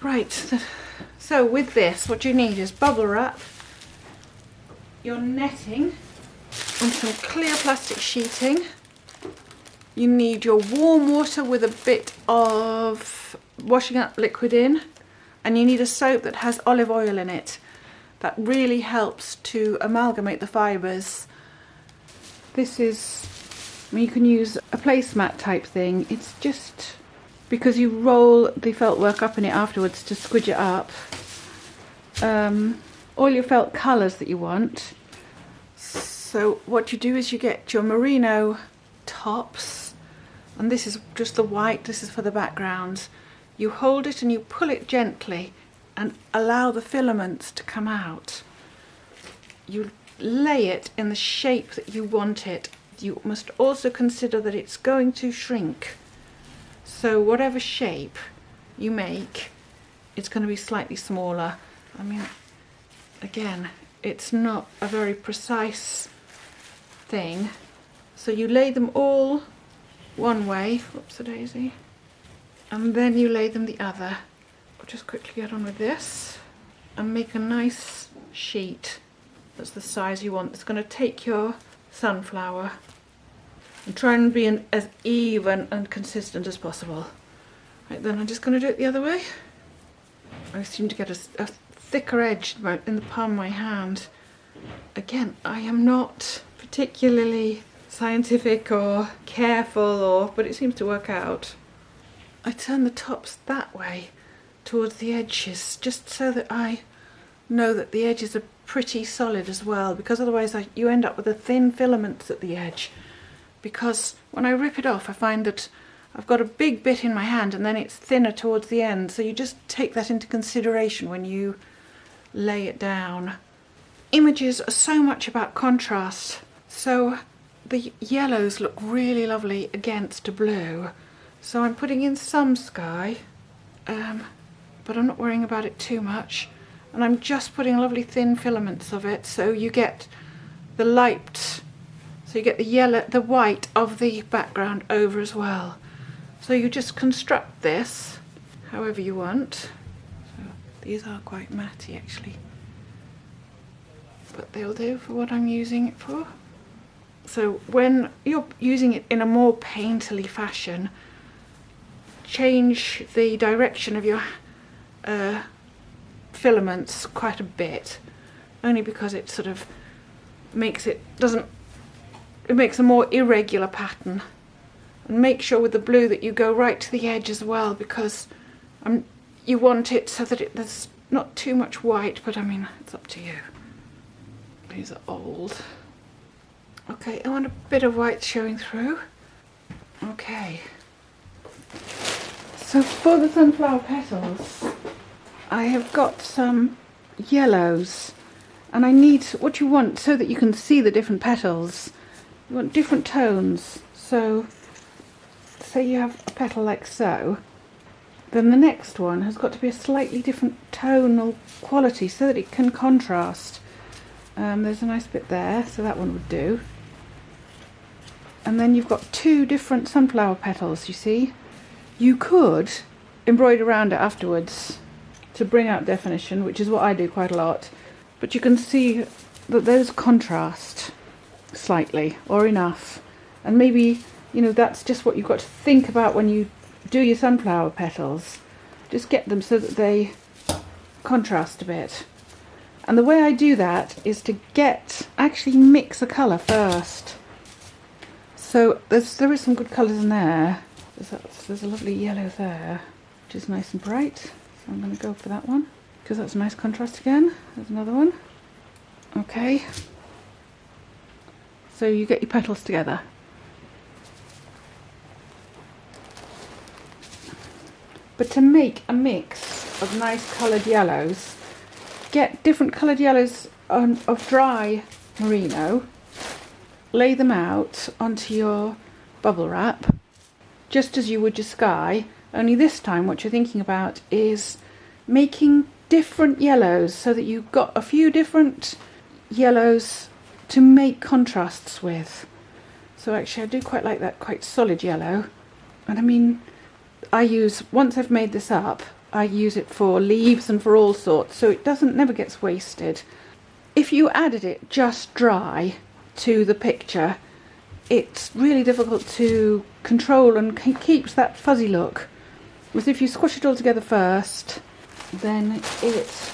Right, so with this, what you need is bubble wrap, your netting, and some clear plastic sheeting. You need your warm water with a bit of washing up liquid in, and you need a soap that has olive oil in it. That really helps to amalgamate the fibres. This is, I mean, you can use a placemat type thing. It's just because you roll the felt work up in it afterwards to squidge it up. All your felt colours that you want. So what you do is you get your merino tops, and this is just the white, this is for the background. You hold it and you pull it gently and allow the filaments to come out. You lay it in the shape that you want it. You must also consider that it's going to shrink. So whatever shape you make, it's going to be slightly smaller. I mean, again, it's not a very precise thing. So you lay them all one way, whoops a daisy, and then you lay them the other. I'll just quickly get on with this and make a nice sheet that's the size you want. It's going to take your sunflower and try and be as even and consistent as possible. Right, then I'm just going to do it the other way. I seem to get a thicker edge in the palm of my hand. Again, I am not particularly scientific or careful, but it seems to work out. I turn the tops that way towards the edges, just so that I know that the edges are pretty solid as well, because otherwise you end up with the thin filaments at the edge. Because when I rip it off, I find that I've got a big bit in my hand and then it's thinner towards the end, so you just take that into consideration when you lay it down. Images are so much about contrast, so the yellows look really lovely against a blue. So I'm putting in some sky, but I'm not worrying about it too much, and I'm just putting lovely thin filaments of it, so you get the light, so you get the yellow, the white of the background over as well. So you just construct this however you want. So these are quite matty actually, but they'll do for what I'm using it for. So when you're using it in a more painterly fashion, change the direction of your filaments quite a bit, only because it sort of makes it makes a more irregular pattern. And make sure with the blue that you go right to the edge as well, because you want it so that there's not too much white, but I mean, it's up to you. These are old. Okay, I want a bit of white showing through. Okay. So for the sunflower petals, I have got some yellows, and I need what you want so that you can see the different petals. You want different tones. So say you have a petal like so, then the next one has got to be a slightly different tonal quality so that it can contrast. There's a nice bit there, so that one would do. And then you've got two different sunflower petals, you see. You could embroider around it afterwards to bring out definition, which is what I do quite a lot, but you can see that those contrast slightly or enough, and maybe, you know, that's just what you've got to think about when you do your sunflower petals. Just get them so that they contrast a bit. And the way I do that is to actually mix a colour first. So there is some good colours in there. There's a lovely yellow there, which is nice and bright. So I'm going to go for that one, because that's a nice contrast again. There's another one. Okay. So you get your petals together. But to make a mix of nice coloured yellows, get different coloured yellows of dry merino, lay them out onto your bubble wrap, just as you would your sky, only this time what you're thinking about is making different yellows so that you've got a few different yellows to make contrasts with. So actually I do quite like that quite solid yellow, and I mean, once I've made this up, I use it for leaves and for all sorts, so it never gets wasted. If you added it just dry to the picture, it's really difficult to control and keeps that fuzzy look. Whereas if you squish it all together first, then it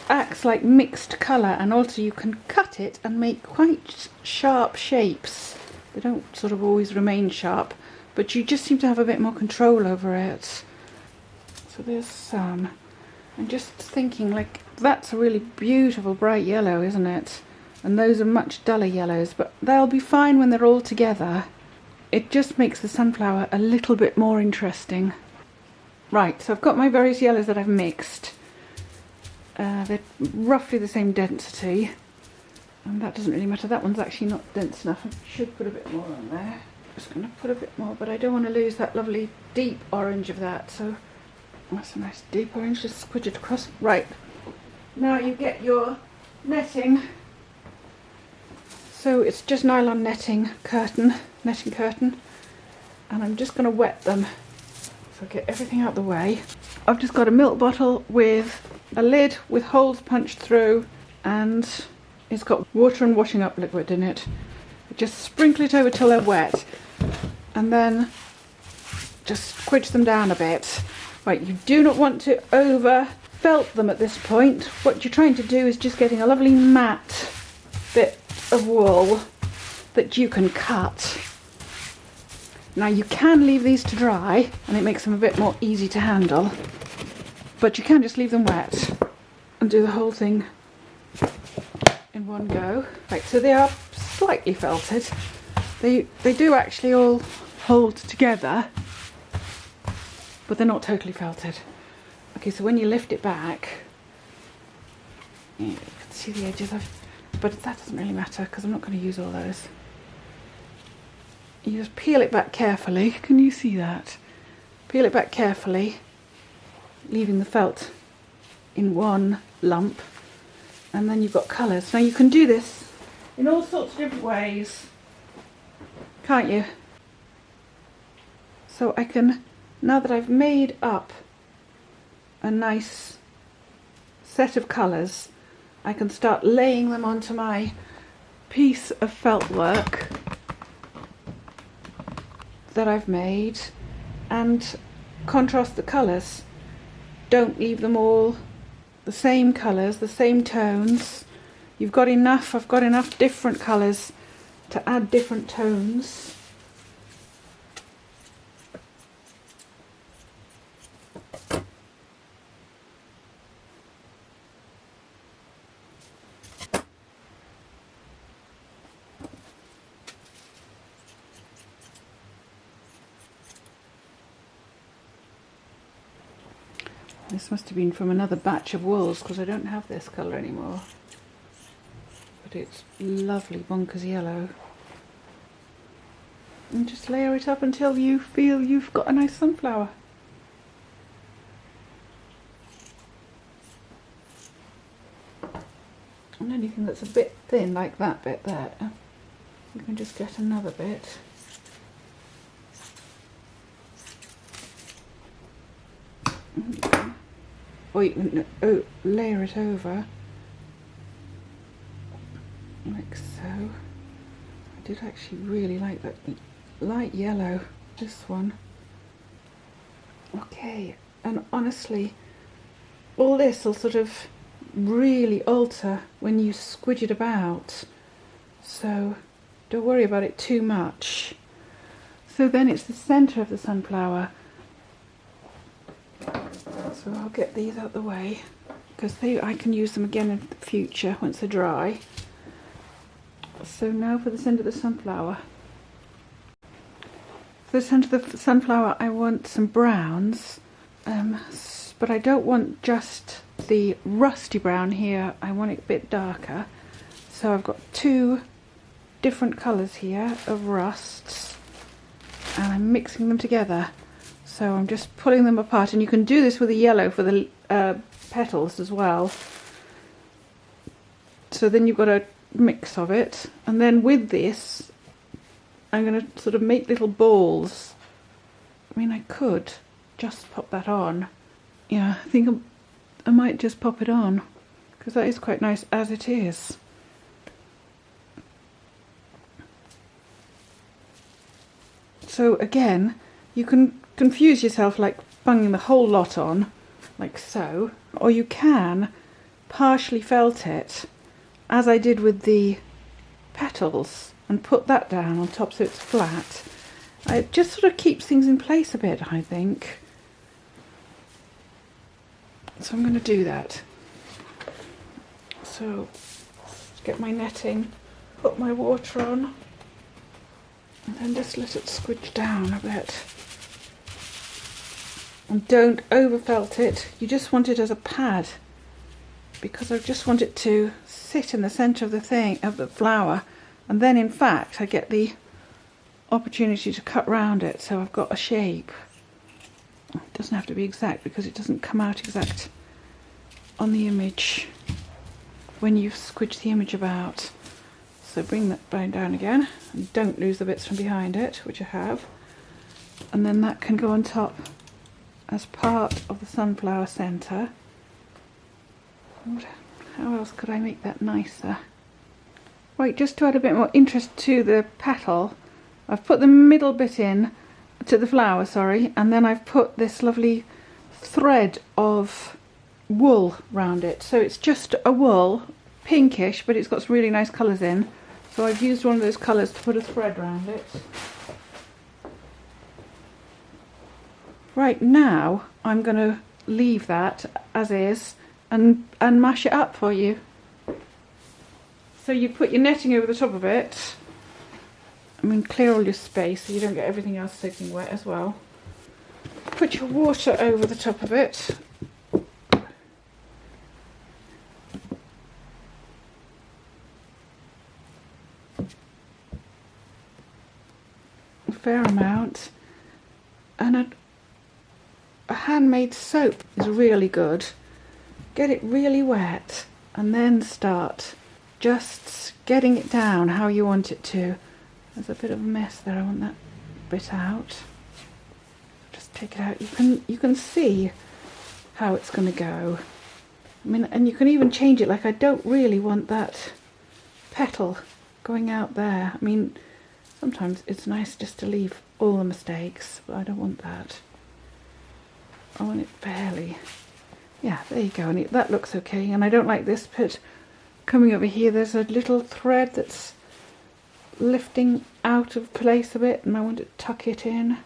acts like mixed colour, and also you can cut it and make quite sharp shapes. They don't sort of always remain sharp, but you just seem to have a bit more control over it. So there's some. I'm just thinking, like, that's a really beautiful bright yellow, isn't it? And those are much duller yellows, but they'll be fine when they're all together. It just makes the sunflower a little bit more interesting. Right, so I've got my various yellows that I've mixed. They're roughly the same density, and that doesn't really matter. That one's actually not dense enough. I should put a bit more on there. I'm just going to put a bit more, but I don't want to lose that lovely deep orange of that, so that's a nice deep orange. Just squidge it across. Right, now you get your netting. So it's just nylon netting curtain, and I'm just going to wet them. So get everything out the way. I've just got a milk bottle with a lid with holes punched through, and it's got water and washing up liquid in it. Just sprinkle it over till they're wet, and then just squidge them down a bit. Right, you do not want to over felt them at this point. What you're trying to do is just getting a lovely matte bit of wool that you can cut. Now you can leave these to dry, and it makes them a bit more easy to handle, but you can just leave them wet and do the whole thing in one go. Right, so they are slightly felted. They do actually all hold together, but they're not totally felted. Okay, so when you lift it back, you can see the edges of, but that doesn't really matter because I'm not going to use all those. You just peel it back carefully. Can you see that? Peel it back carefully, leaving the felt in one lump, and then you've got colours. Now you can do this in all sorts of different ways, can't you? So I can, now that I've made up a nice set of colours, I can start laying them onto my piece of felt work that I've made and contrast the colours. Don't leave them all the same colours, the same tones. You've got enough, I've got enough different colours to add different tones. This must have been from another batch of wools because I don't have this colour anymore. But it's lovely bonkers yellow. And just layer it up until you feel you've got a nice sunflower. And anything that's a bit thin, like that bit there, you can just get another bit. Or you can layer it over, like so. I did actually really like that light yellow, this one. Okay, and honestly, all this will sort of really alter when you squidge it about, so don't worry about it too much. So then it's the centre of the sunflower. So I'll get these out the way because I can use them again in the future once they're dry. So now for the centre of the sunflower. For the centre of the sunflower I want some browns, but I don't want just the rusty brown here, I want it a bit darker. So I've got two different colours here of rusts and I'm mixing them together. So I'm just pulling them apart, and you can do this with a yellow for the petals as well. So then you've got a mix of it, and then with this I'm going to sort of make little balls. I mean, I could just pop that on yeah, I think I might just pop it on, because that is quite nice as it is. So again, you can confuse yourself like bunging the whole lot on, like so, or you can partially felt it, as I did with the petals, and put that down on top so it's flat. It just sort of keeps things in place a bit, I think. So I'm going to do that. So, get my netting, put my water on, and then just let it squidge down a bit. And don't over felt it, you just want it as a pad, because I just want it to sit in the centre of the flower, and then in fact I get the opportunity to cut round it so I've got a shape. It doesn't have to be exact because it doesn't come out exact on the image when you squidge the image about. So bring that bone down again and don't lose the bits from behind it, which I have, and then that can go on top as part of the sunflower centre. How else could I make that nicer? Right, just to add a bit more interest to the petal, I've put the middle bit in to the flower, sorry, and then I've put this lovely thread of wool round it. So it's just a wool, pinkish, but it's got some really nice colours in. So I've used one of those colours to put a thread round it. Right, now I'm going to leave that as is and mash it up for you. So you put your netting over the top of it. I mean, clear all your space so you don't get everything else soaking wet as well. Put your water over the top of it. A fair amount. And a handmade soap is really good. Get it really wet and then start just getting it down how you want it to. There's a bit of a mess there, I want that bit out. Just take it out. You can see how it's going to go. I mean, and you can even change it, like I don't really want that petal going out there. I mean, sometimes it's nice just to leave all the mistakes, but I don't want that. I want it fairly. Yeah, there you go, and that looks okay. And I don't like this bit coming over here. There's a little thread that's lifting out of place a bit, and I want to tuck it in.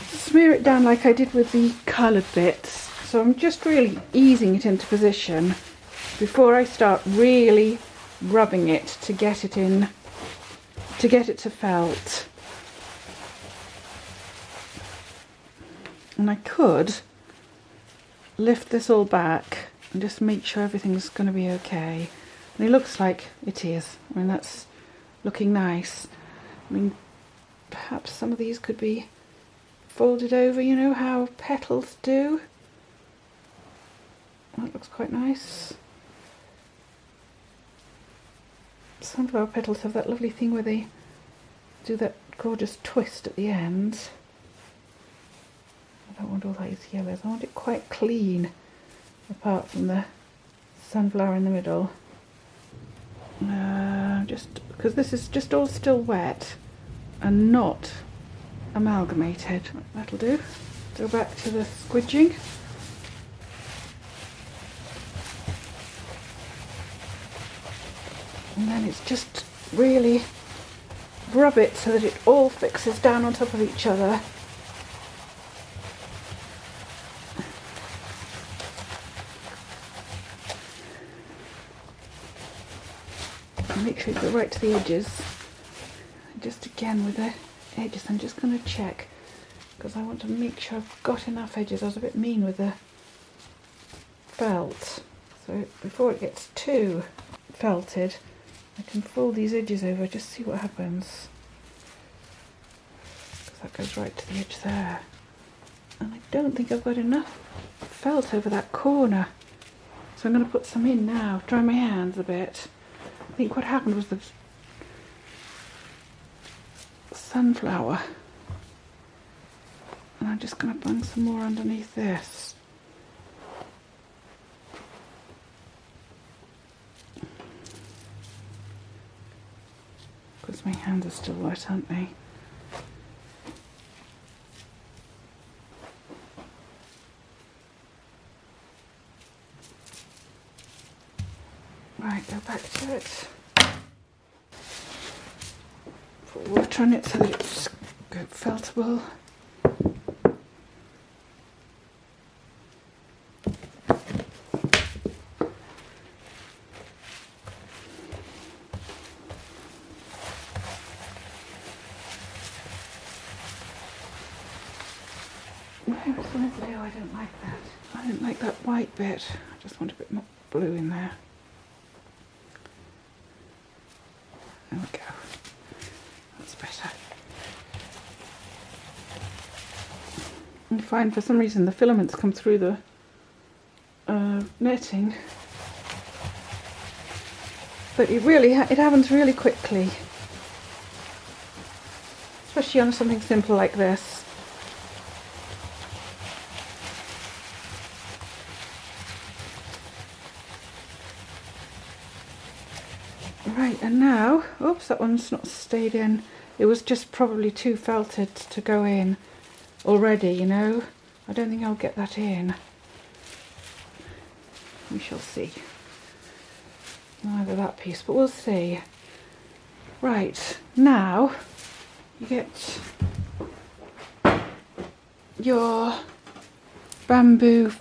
Smear it down like I did with the coloured bits. So I'm just really easing it into position before I start really rubbing it to get it in, to get it to felt. And I could lift this all back and just make sure everything's going to be okay. And it looks like it is. I mean, that's looking nice. I mean, perhaps some of these could be folded over, you know how petals do. That looks quite nice. Sunflower petals have that lovely thing where they do that gorgeous twist at the end. I don't want all those yellows, I want it quite clean apart from the sunflower in the middle. Just because this is just all still wet and not amalgamated. That'll do. Go back to the squidging. And then it's just really rub it so that it all fixes down on top of each other. And make sure you go right to the edges. Just again with the edges, I'm just going to check because I want to make sure I've got enough edges. I was a bit mean with the felt, so before it gets too felted I can fold these edges over, just see what happens, because that goes right to the edge there. And I don't think I've got enough felt over that corner, so I'm going to put some in now, dry my hands a bit. I think what happened was the sunflower, and I'm just going to bung some more underneath this. Because my hands are still wet, aren't they? Right, go back to it. Put water on it so that it's feltable. Oh, I don't like that. I don't like that white bit. I just want a bit more blue in there. There we go. That's better. And find for some reason the filaments come through the netting, but it happens really quickly, especially on something simple like this. Right, and now, oops, that one's not stayed in. It was just probably too felted to go in already, you know. I don't think I'll get that in. We shall see. Either that piece, but we'll see. Right, now you get your bamboo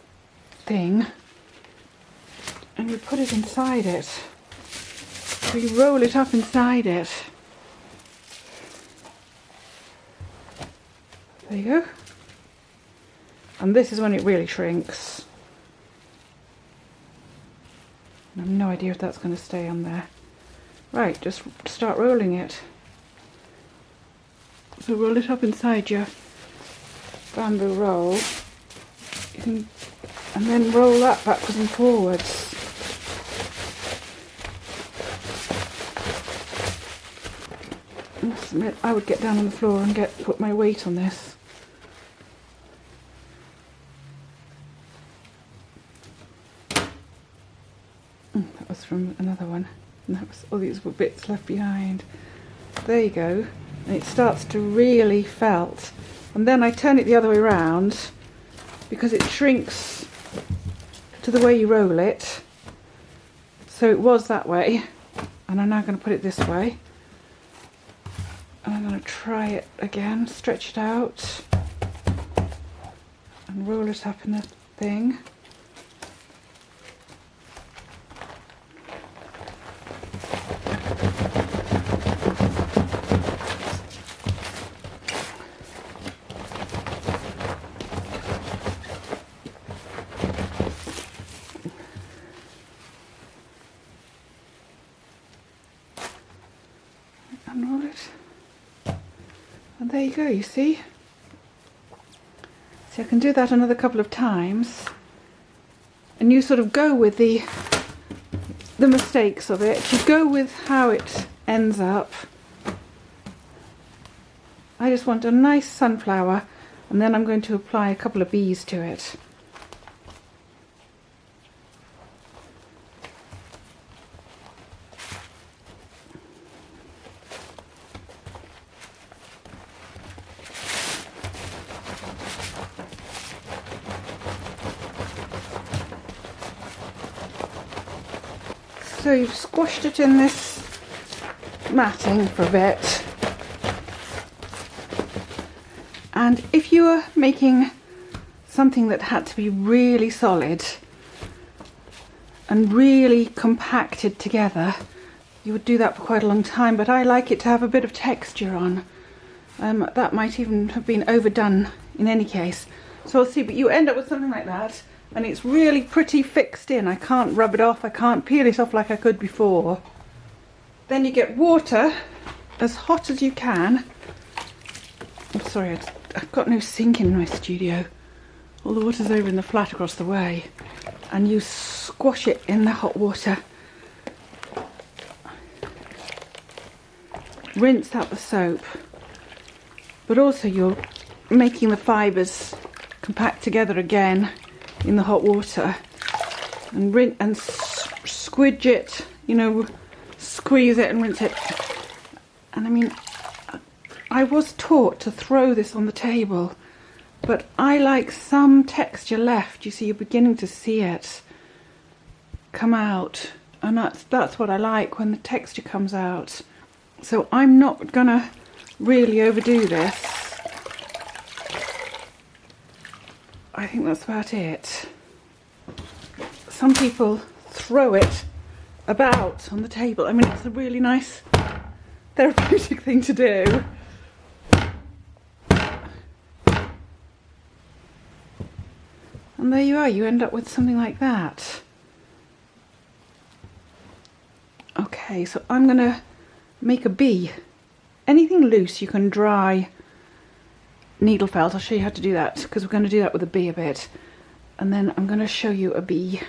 thing and you put it inside it. So you roll it up inside it. There you go. And this is when it really shrinks. I have no idea if that's going to stay on there. Right, just start rolling it. So roll it up inside your bamboo roll. And then roll that backwards and forwards. I must admit, I would get down on the floor and put my weight on this. That was from another one. And that was all these were bits left behind. There you go. And it starts to really felt. And then I turn it the other way around because it shrinks to the way you roll it. So it was that way. And I'm now going to put it this way. And I'm going to try it again, stretch it out and roll it up in the thing. Unroll it. And there you go, you see? So I can do that another couple of times. And you sort of go with the mistakes of it. You go with how it ends up. I just want a nice sunflower, and then I'm going to apply a couple of bees to it. So you've squashed it in this matting for a bit. And if you were making something that had to be really solid and really compacted together, you would do that for quite a long time, but I like it to have a bit of texture on. That might even have been overdone in any case. So we'll see, but you end up with something like that. And it's really pretty fixed in. I can't rub it off, I can't peel it off like I could before. Then you get water as hot as you can. I'm sorry, I've got no sink in my studio. All the water's over in the flat across the way. And you squash it in the hot water. Rinse out the soap. But also you're making the fibres compact together again in the hot water, and squidge it, you know, squeeze it and rinse it, And I mean, I was taught to throw this on the table, but I like some texture left. You see, you're beginning to see it come out, and that's what I like, when the texture comes out. So I'm not gonna really overdo this. I think that's about it. Some people throw it about on the table. I mean, it's a really nice therapeutic thing to do. And there you are, you end up with something like that. Okay, so I'm gonna make a bee. Anything loose you can dry needle felt. I'll show you how to do that, because we're going to do that with a bee a bit. And then I'm going to show you a bee.